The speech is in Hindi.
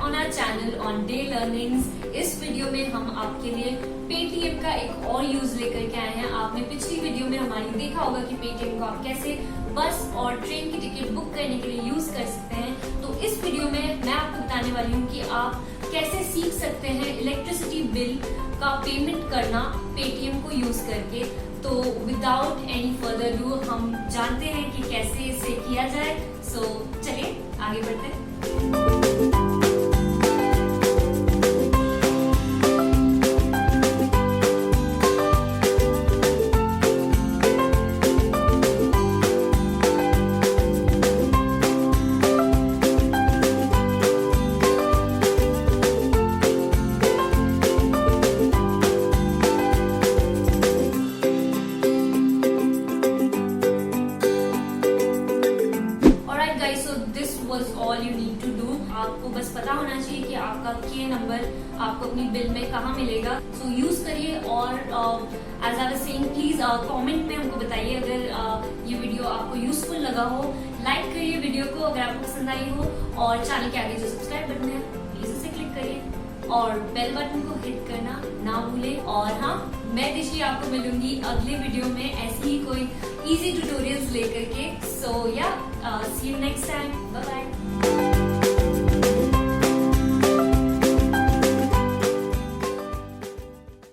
on our channel on Day Learnings। इस वीडियो में हम आपके लिए Paytm का एक और यूज लेकर के आए हैं। आपने पिछली वीडियो में हमारी देखा होगा कि Paytm को आप कैसे बस और ट्रेन की टिकट बुक करने के लिए यूज कर सकते हैं। तो इस वीडियो में मैं आपको बताने वाली हूँ कि आप कैसे सीख सकते हैं इलेक्ट्रिसिटी बिल का पेमेंट करना Paytm को यूज करके। तो विदाउट एनी फर्दर डू हम जानते हैं कि कैसे इसे किया जाए। सो चलिए आगे बढ़ते हैं। Was all you need to do। आपको बस पता होना चाहिए कि आपका के नंबर आपको अपनी बिल में कहाँ मिलेगा। सो यूज करिए और as I was saying please comment में हमको बताइए अगर ये वीडियो आपको यूजफुल लगा हो। लाइक करिए वीडियो को अगर आपको पसंद आई हो, और चैनल के आगे जो सब्सक्राइब बटन है प्लीज उसे क्लिक करिए और बेल बटन को हिट करना ना भूलें। और हाँ, मैं दिशी आपको मिलूंगी अगले वीडियो में ऐसी ही कोई इजी ट्यूटोरियल्स लेकर के। सो या see you next time, bye bye.